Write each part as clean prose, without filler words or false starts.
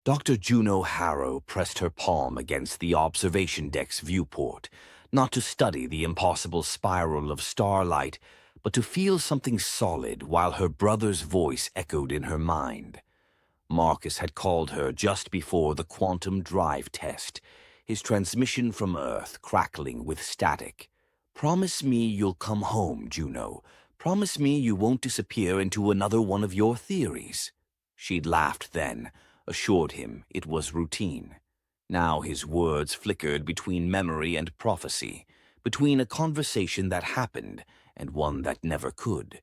Dr. Juno Harrow pressed her palm against the observation deck's viewport, not to study the impossible spiral of starlight, but to feel something solid while her brother's voice echoed in her mind. Marcus had called her just before the quantum drive test, his transmission from Earth crackling with static. "Promise me you'll come home, Juno. Promise me you won't disappear into another one of your theories." She'd laughed then, assured him it was routine. Now his words flickered between memory and prophecy, between a conversation that happened and one that never could.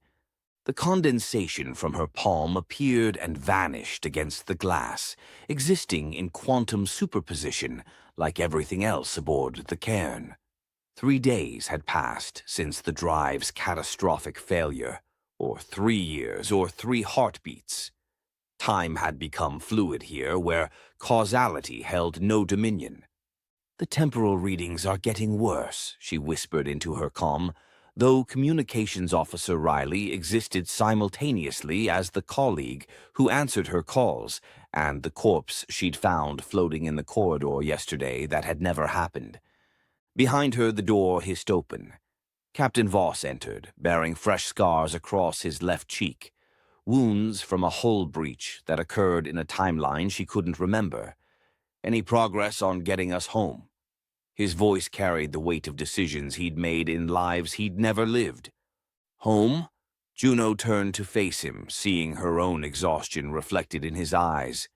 The condensation from her palm appeared and vanished against the glass, existing in quantum superposition like everything else aboard the Cairn. 3 days had passed since the drive's catastrophic failure, or 3 years, or 3 heartbeats. Time had become fluid here, where causality held no dominion. "The temporal readings are getting worse," she whispered into her comm, though Communications Officer Riley existed simultaneously as the colleague who answered her calls and the corpse she'd found floating in the corridor yesterday that had never happened. Behind her, the door hissed open. Captain Voss entered, bearing fresh scars across his left cheek, wounds from a hull breach that occurred in a timeline she couldn't remember. "Any progress on getting us home?" His voice carried the weight of decisions he'd made in lives he'd never lived. "Home?" Juno turned to face him, seeing her own exhaustion reflected in his eyes.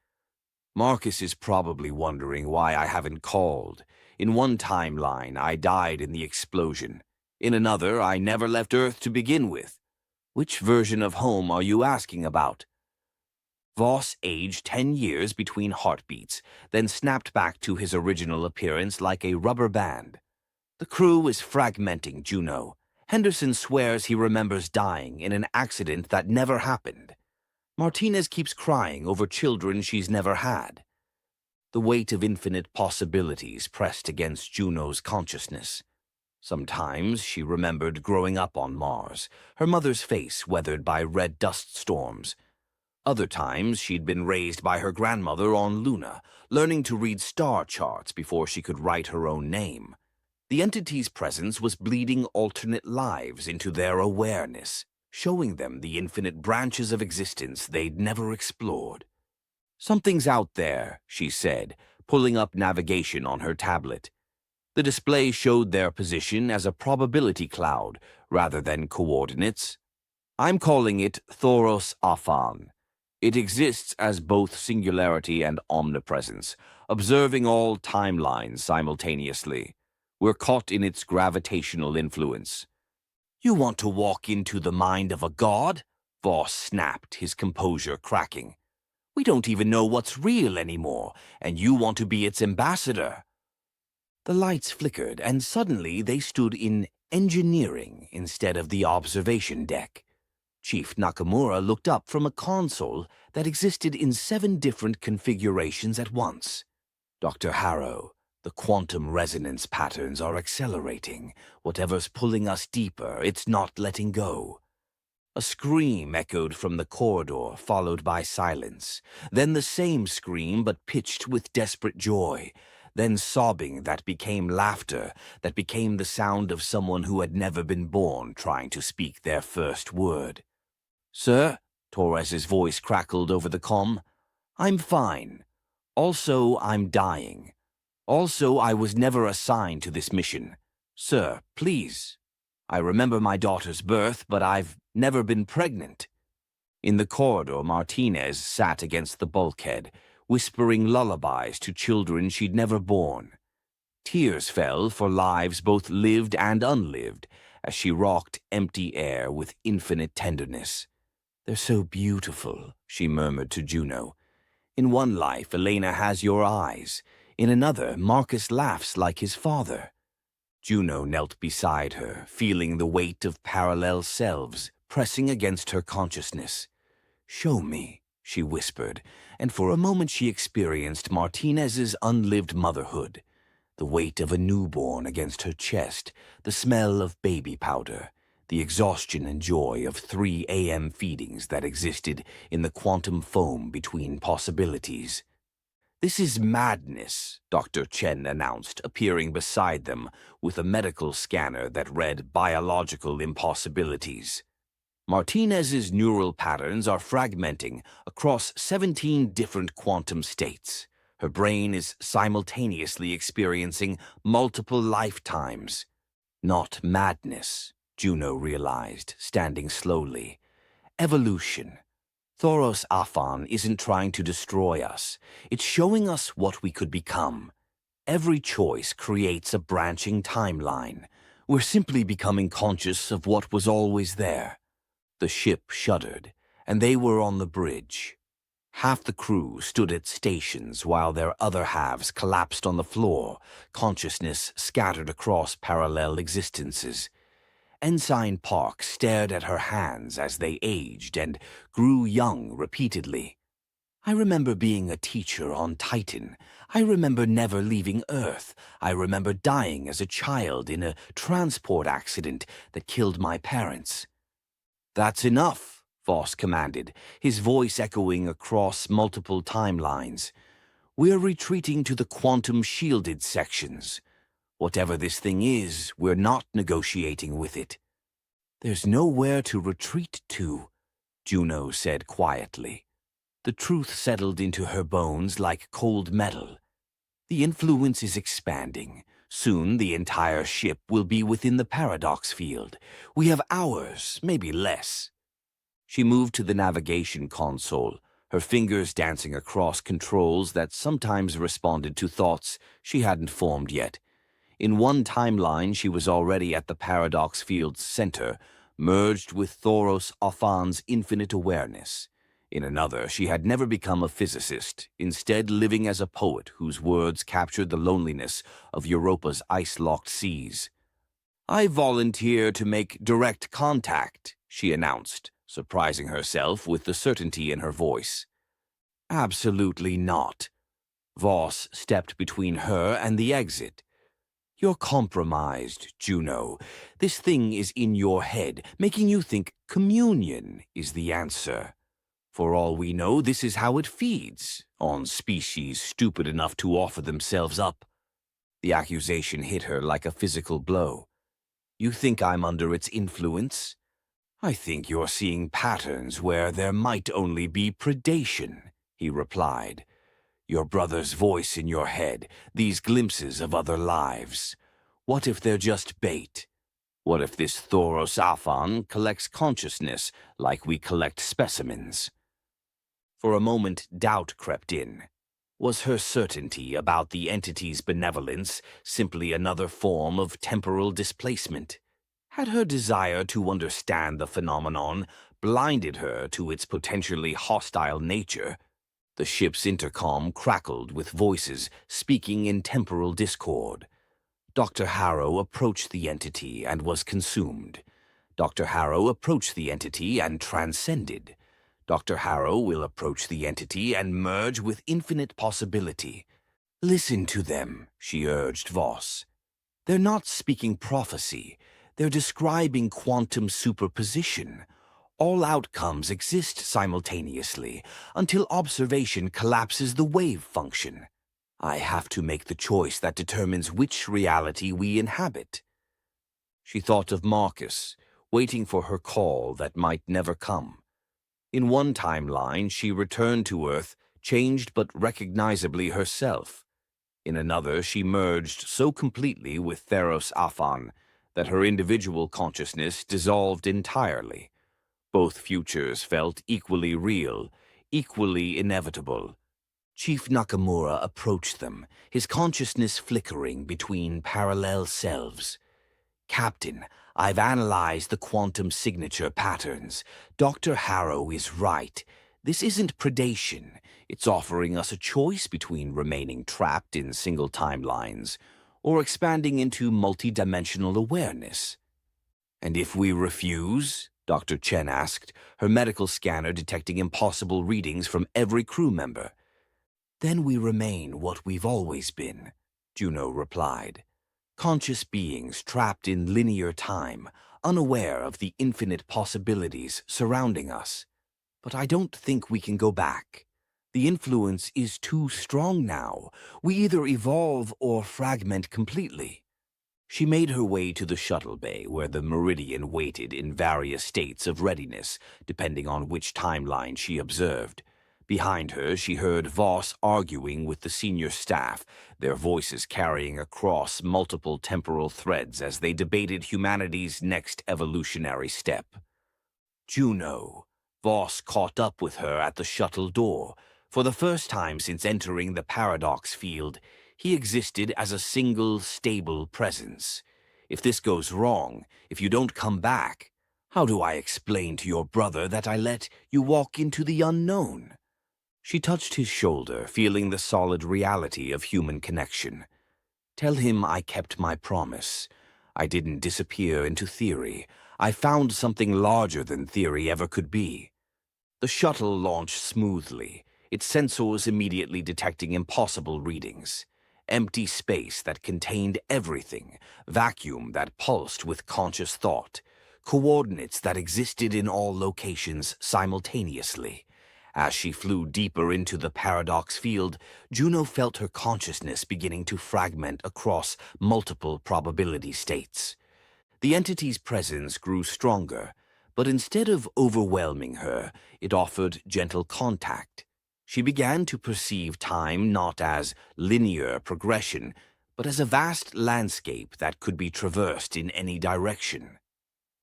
"Marcus is probably wondering why I haven't called. In one timeline, I died in the explosion. In another, I never left Earth to begin with. Which version of home are you asking about?" Voss aged 10 years between heartbeats, then snapped back to his original appearance like a rubber band. "The crew is fragmenting, Juno. Henderson swears he remembers dying in an accident that never happened. Martinez keeps crying over children she's never had." The weight of infinite possibilities pressed against Juno's consciousness. Sometimes she remembered growing up on Mars, her mother's face weathered by red dust storms. Other times she'd been raised by her grandmother on Luna, learning to read star charts before she could write her own name. The entity's presence was bleeding alternate lives into their awareness, showing them the infinite branches of existence they'd never explored. "Something's out there," she said, pulling up navigation on her tablet. The display showed their position as a probability cloud rather than coordinates. "I'm calling it Thoros-Aphan. It exists as both singularity and omnipresence, observing all timelines simultaneously. We're caught in its gravitational influence." "You want to walk into the mind of a god?" Voss snapped, his composure cracking. "We don't even know what's real anymore, and you want to be its ambassador." The lights flickered, and suddenly they stood in engineering instead of the observation deck. Chief Nakamura looked up from a console that existed in 7 different configurations at once. "Dr. Harrow, the quantum resonance patterns are accelerating. Whatever's pulling us deeper, it's not letting go." A scream echoed from the corridor, followed by silence. Then the same scream, but pitched with desperate joy. Then sobbing that became laughter, that became the sound of someone who had never been born trying to speak their first word. "Sir," Torres's voice crackled over the comm, "I'm fine. Also, I'm dying. Also, I was never assigned to this mission. Sir, please. I remember my daughter's birth, but I've never been pregnant." In the corridor, Martinez sat against the bulkhead, whispering lullabies to children she'd never born. Tears fell for lives both lived and unlived as she rocked empty air with infinite tenderness. "They're so beautiful," she murmured to Juno. "In one life, Elena has your eyes. In another, Marcus laughs like his father." Juno knelt beside her, feeling the weight of parallel selves pressing against her consciousness. "Show me," she whispered, and for a moment she experienced Martinez's unlived motherhood, the weight of a newborn against her chest, the smell of baby powder, the exhaustion and joy of 3 a.m. feedings that existed in the quantum foam between possibilities. "This is madness," Dr. Chen announced, appearing beside them with a medical scanner that read biological impossibilities. Martinez's neural patterns are fragmenting across 17 different quantum states. Her brain is simultaneously experiencing multiple lifetimes. Not madness, Juno realized, standing slowly. Evolution. Thoros-Aphan isn't trying to destroy us. It's showing us what we could become. Every choice creates a branching timeline. We're simply becoming conscious of what was always there. The ship shuddered, and they were on the bridge. Half the crew stood at stations while their other halves collapsed on the floor, consciousness scattered across parallel existences. Ensign Park stared at her hands as they aged and grew young repeatedly. "I remember being a teacher on Titan. I remember never leaving Earth. I remember dying as a child in a transport accident that killed my parents." "That's enough," Voss commanded, his voice echoing across multiple timelines. "We're retreating to the quantum-shielded sections. Whatever this thing is, we're not negotiating with it." "There's nowhere to retreat to," Juno said quietly. The truth settled into her bones like cold metal. "The influence is expanding. Soon the entire ship will be within the paradox field. We have hours, maybe less." She moved to the navigation console, her fingers dancing across controls that sometimes responded to thoughts she hadn't formed yet. In one timeline, she was already at the paradox field's center, merged with Thoros-Aphan's infinite awareness. In another, she had never become a physicist, instead living as a poet whose words captured the loneliness of Europa's ice-locked seas. "I volunteer to make direct contact," she announced, surprising herself with the certainty in her voice. "Absolutely not." Voss stepped between her and the exit. "You're compromised, Juno. This thing is in your head, making you think communion is the answer. For all we know, this is how it feeds, on species stupid enough to offer themselves up." The accusation hit her like a physical blow. "You think I'm under its influence? I think you're seeing patterns where there might only be predation," he replied. "Your brother's voice in your head, these glimpses of other lives. What if they're just bait? What if this Thoros-Aphan collects consciousness like we collect specimens?" For a moment, doubt crept in. Was her certainty about the entity's benevolence simply another form of temporal displacement? Had her desire to understand the phenomenon blinded her to its potentially hostile nature? The ship's intercom crackled with voices speaking in temporal discord. Dr. Harrow approached the entity and was consumed. Dr. Harrow approached the entity and transcended. Dr. Harrow will approach the entity and merge with infinite possibility. "Listen to them," she urged Voss. "They're not speaking prophecy. They're describing quantum superposition. All outcomes exist simultaneously until observation collapses the wave function. I have to make the choice that determines which reality we inhabit." She thought of Marcus, waiting for her call that might never come. In one timeline, she returned to Earth, changed but recognizably herself. In another, she merged so completely with Thoros-Aphan that her individual consciousness dissolved entirely. Both futures felt equally real, equally inevitable. Chief Nakamura approached them, his consciousness flickering between parallel selves. "Captain, I've analyzed the quantum signature patterns. Dr. Harrow is right. This isn't predation. It's offering us a choice between remaining trapped in single timelines or expanding into multidimensional awareness." "And if we refuse?" Dr. Chen asked, her medical scanner detecting impossible readings from every crew member. "Then we remain what we've always been," Juno replied. "Conscious beings trapped in linear time, unaware of the infinite possibilities surrounding us. But I don't think we can go back. The influence is too strong now. We either evolve or fragment completely. She made her way to the shuttle bay where the Meridian waited in various states of readiness, depending on which timeline she observed. Behind her, she heard Voss arguing with the senior staff, their voices carrying across multiple temporal threads as they debated humanity's next evolutionary step. Juno. Voss caught up with her at the shuttle door. For the first time since entering the paradox field, he existed as a single, stable presence. If this goes wrong, if you don't come back, how do I explain to your brother that I let you walk into the unknown? She touched his shoulder, feeling the solid reality of human connection. Tell him I kept my promise. I didn't disappear into theory. I found something larger than theory ever could be. The shuttle launched smoothly, its sensors immediately detecting impossible readings. Empty space that contained everything, vacuum that pulsed with conscious thought, coordinates that existed in all locations simultaneously. As she flew deeper into the paradox field, Juno felt her consciousness beginning to fragment across multiple probability states. The entity's presence grew stronger, but instead of overwhelming her, it offered gentle contact. She began to perceive time not as linear progression, but as a vast landscape that could be traversed in any direction.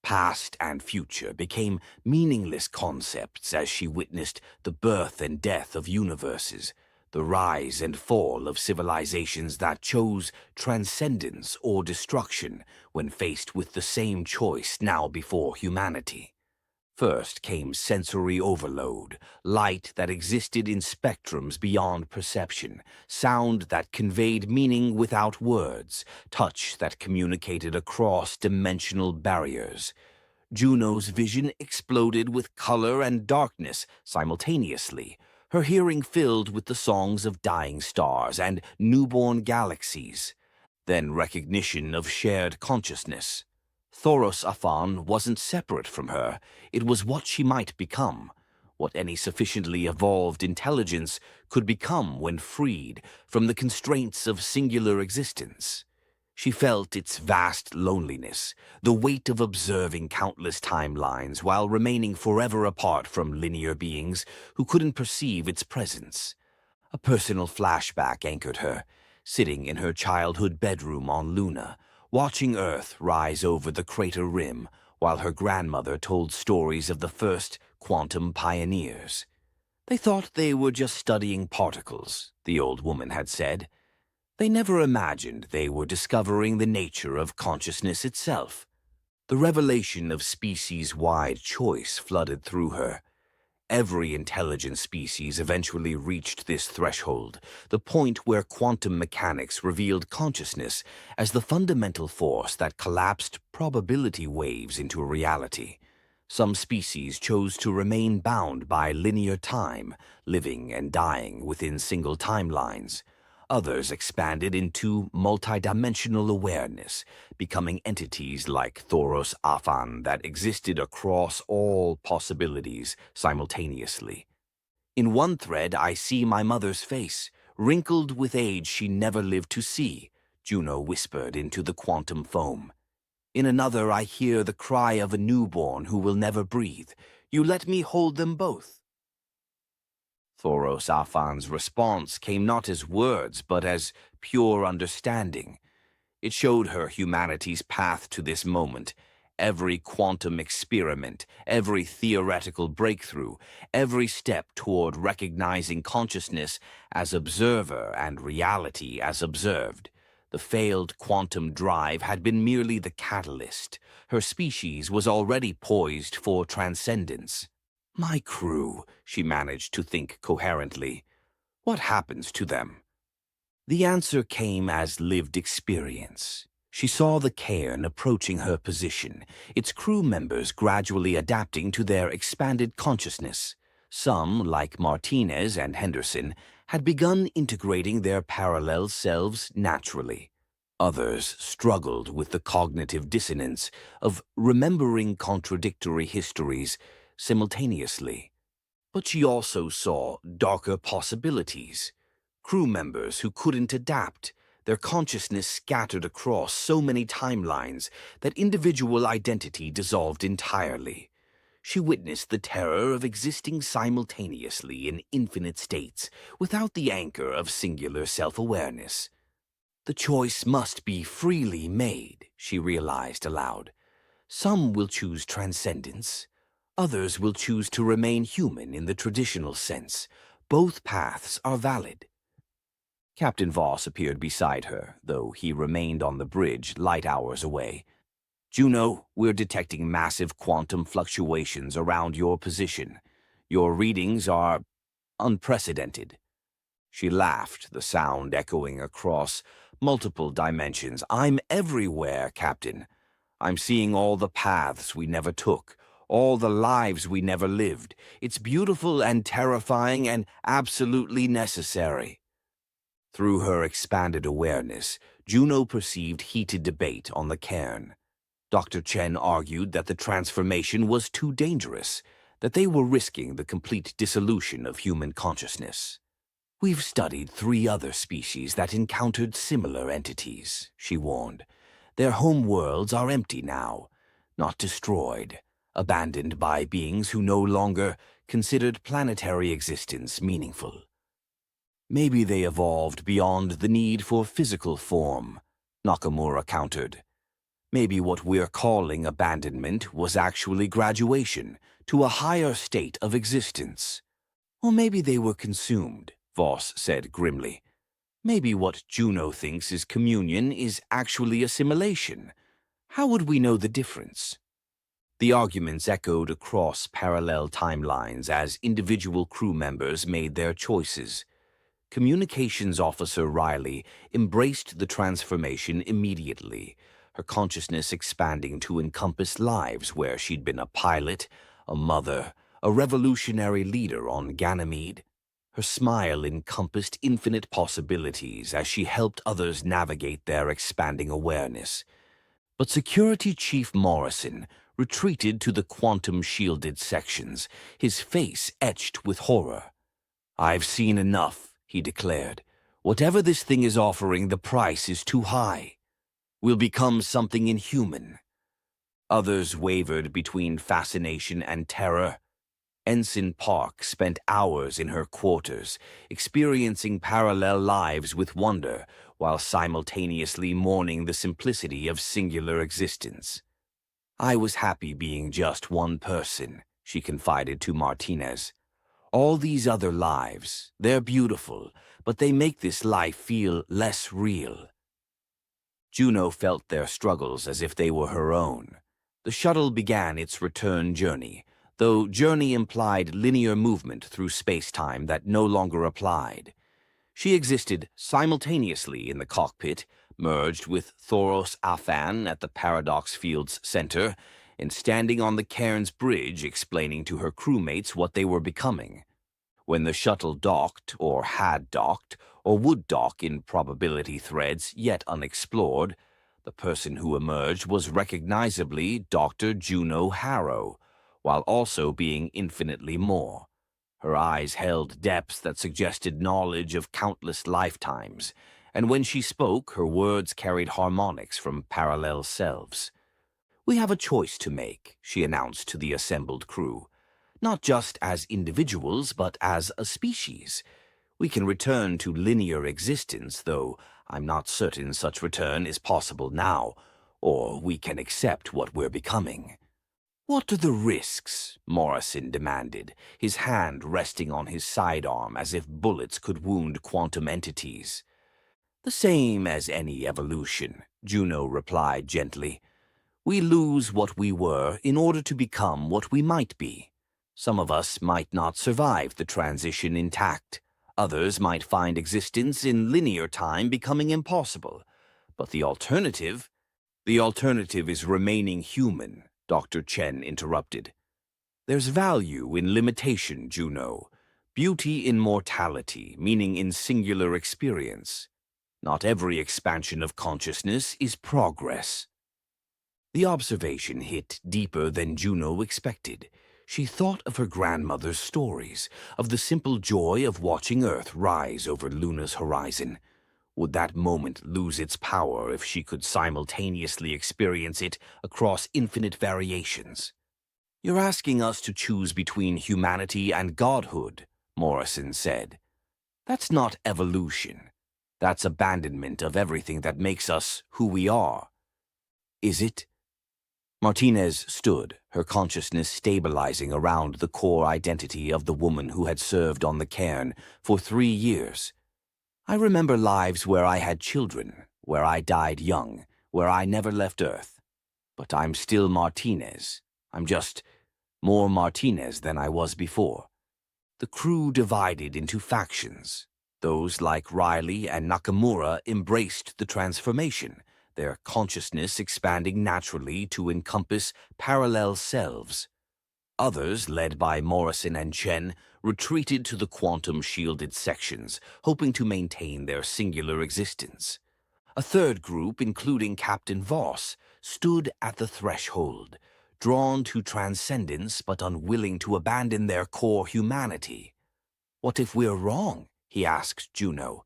Past and future became meaningless concepts as she witnessed the birth and death of universes, the rise and fall of civilizations that chose transcendence or destruction when faced with the same choice now before humanity. First came sensory overload, light that existed in spectrums beyond perception, sound that conveyed meaning without words, touch that communicated across dimensional barriers. Juno's vision exploded with color and darkness simultaneously, her hearing filled with the songs of dying stars and newborn galaxies. Then recognition of shared consciousness. Thoros-Aphan wasn't separate from her. It was what she might become, what any sufficiently evolved intelligence could become when freed from the constraints of singular existence. She felt its vast loneliness, the weight of observing countless timelines while remaining forever apart from linear beings who couldn't perceive its presence. A personal flashback anchored her, sitting in her childhood bedroom on Luna, watching Earth rise over the crater rim while her grandmother told stories of the first quantum pioneers. They thought they were just studying particles, the old woman had said. They never imagined they were discovering the nature of consciousness itself. The revelation of species-wide choice flooded through her. Every intelligent species eventually reached this threshold, the point where quantum mechanics revealed consciousness as the fundamental force that collapsed probability waves into reality. Some species chose to remain bound by linear time, living and dying within single timelines. Others expanded into multidimensional awareness, becoming entities like Thoros-Aphan that existed across all possibilities simultaneously. In one thread, I see my mother's face, wrinkled with age she never lived to see, Juno whispered into the quantum foam. In another, I hear the cry of a newborn who will never breathe. You let me hold them both. Thoros-Aphan's response came not as words, but as pure understanding. It showed her humanity's path to this moment. Every quantum experiment, every theoretical breakthrough, every step toward recognizing consciousness as observer and reality as observed. The failed quantum drive had been merely the catalyst. Her species was already poised for transcendence. My crew, she managed to think coherently. What happens to them? The answer came as lived experience. She saw the Cairn approaching her position, its crew members gradually adapting to their expanded consciousness. Some, like Martinez and Henderson, had begun integrating their parallel selves naturally. Others struggled with the cognitive dissonance of remembering contradictory histories simultaneously. But she also saw darker possibilities. Crew members who couldn't adapt, their consciousness scattered across so many timelines that individual identity dissolved entirely. She witnessed the terror of existing simultaneously in infinite states without the anchor of singular self-awareness. The choice must be freely made, she realized aloud. Some will choose transcendence. Others will choose to remain human in the traditional sense. Both paths are valid. Captain Voss appeared beside her, though he remained on the bridge light hours away. Juno, we're detecting massive quantum fluctuations around your position. Your readings are unprecedented. She laughed, the sound echoing across multiple dimensions. I'm everywhere, Captain. I'm seeing all the paths we never took, all the lives we never lived. It's beautiful and terrifying and absolutely necessary. Through her expanded awareness, Juno perceived heated debate on the cairn. Dr. Chen argued that the transformation was too dangerous, that they were risking the complete dissolution of human consciousness. We've studied 3 other species that encountered similar entities, she warned. Their home worlds are empty now, not destroyed, abandoned by beings who no longer considered planetary existence meaningful. Maybe they evolved beyond the need for physical form, Nakamura countered. Maybe what we're calling abandonment was actually graduation to a higher state of existence. Or maybe they were consumed, Voss said grimly. Maybe what Juno thinks is communion is actually assimilation. How would we know the difference? The arguments echoed across parallel timelines as individual crew members made their choices. Communications Officer Riley embraced the transformation immediately, her consciousness expanding to encompass lives where she'd been a pilot, a mother, a revolutionary leader on Ganymede. Her smile encompassed infinite possibilities as she helped others navigate their expanding awareness. But Security Chief Morrison retreated to the quantum-shielded sections, his face etched with horror. "I've seen enough," he declared. "Whatever this thing is offering, the price is too high. We'll become something inhuman." Others wavered between fascination and terror. Ensign Park spent hours in her quarters, experiencing parallel lives with wonder, while simultaneously mourning the simplicity of singular existence. "I was happy being just one person," she confided to Martinez. "All these other lives, they're beautiful, but they make this life feel less real." Juno felt their struggles as if they were her own. The shuttle began its return journey, though journey implied linear movement through space-time that no longer applied. She existed simultaneously in the cockpit, merged with Thoros-Aphan at the Paradox Field's center, and standing on the Cairn's bridge explaining to her crewmates what they were becoming. When the shuttle docked, or had docked, or would dock in probability threads yet unexplored, the person who emerged was recognizably Dr. Juno Harrow, while also being infinitely more. Her eyes held depths that suggested knowledge of countless lifetimes, and when she spoke, her words carried harmonics from parallel selves. "We have a choice to make," she announced to the assembled crew. "Not just as individuals, but as a species. We can return to linear existence, though I'm not certain such return is possible now, or we can accept what we're becoming." "What are the risks?" Morrison demanded, his hand resting on his sidearm as if bullets could wound quantum entities. "The same as any evolution," Juno replied gently. "We lose what we were in order to become what we might be. Some of us might not survive the transition intact. Others might find existence in linear time becoming impossible. But the alternative is remaining human," Dr. Chen interrupted. "There's value in limitation, Juno. Beauty in mortality, meaning in singular experience. Not every expansion of consciousness is progress." The observation hit deeper than Juno expected. She thought of her grandmother's stories, of the simple joy of watching Earth rise over Luna's horizon. Would that moment lose its power if she could simultaneously experience it across infinite variations? "You're asking us to choose between humanity and godhood," Morrison said. "That's not evolution. That's abandonment of everything that makes us who we are." "Is it?" Martinez stood, her consciousness stabilizing around the core identity of the woman who had served on the Cairn for 3 years. "I remember lives where I had children, where I died young, where I never left Earth. But I'm still Martinez. I'm just more Martinez than I was before." The crew divided into factions. Those like Riley and Nakamura embraced the transformation, their consciousness expanding naturally to encompass parallel selves. Others, led by Morrison and Chen, retreated to the quantum-shielded sections, hoping to maintain their singular existence. A third group, including Captain Voss, stood at the threshold, drawn to transcendence but unwilling to abandon their core humanity. "What if we're wrong?" he asked Juno.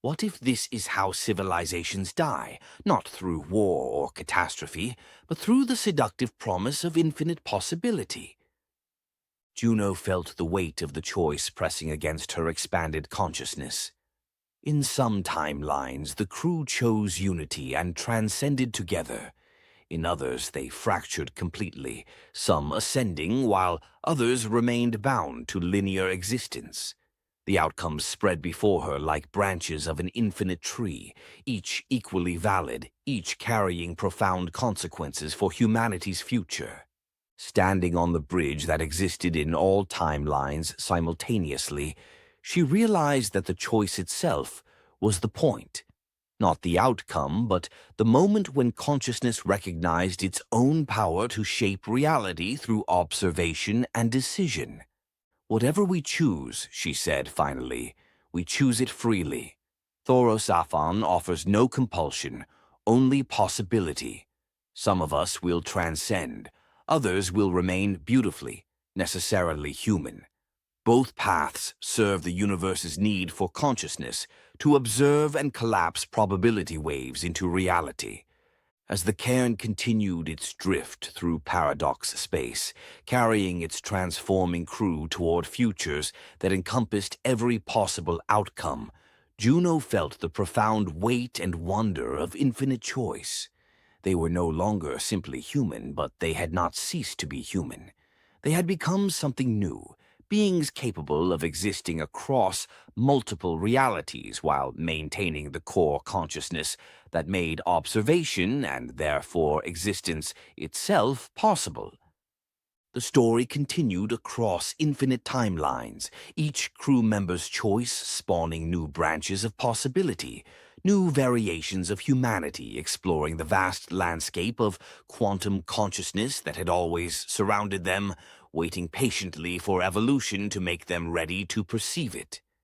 "What if this is how civilizations die, not through war or catastrophe, but through the seductive promise of infinite possibility?" Juno felt the weight of the choice pressing against her expanded consciousness. In some timelines, the crew chose unity and transcended together. In others, they fractured completely, some ascending while others remained bound to linear existence. The outcomes spread before her like branches of an infinite tree, each equally valid, each carrying profound consequences for humanity's future. Standing on the bridge that existed in all timelines simultaneously, she realized that the choice itself was the point. Not the outcome, but the moment when consciousness recognized its own power to shape reality through observation and decision. "Whatever we choose," she said finally, "we choose it freely. Thoros-Aphan offers no compulsion, only possibility. Some of us will transcend, others will remain beautifully, necessarily human. Both paths serve the universe's need for consciousness to observe and collapse probability waves into reality." As the Cairn continued its drift through paradox space, carrying its transforming crew toward futures that encompassed every possible outcome, Juno felt the profound weight and wonder of infinite choice. They were no longer simply human, but they had not ceased to be human. They had become something new, beings capable of existing across multiple realities while maintaining the core consciousness that made observation, and therefore existence itself, possible. The story continued across infinite timelines, each crew member's choice spawning new branches of possibility, new variations of humanity exploring the vast landscape of quantum consciousness that had always surrounded them, waiting patiently for evolution to make them ready to perceive it.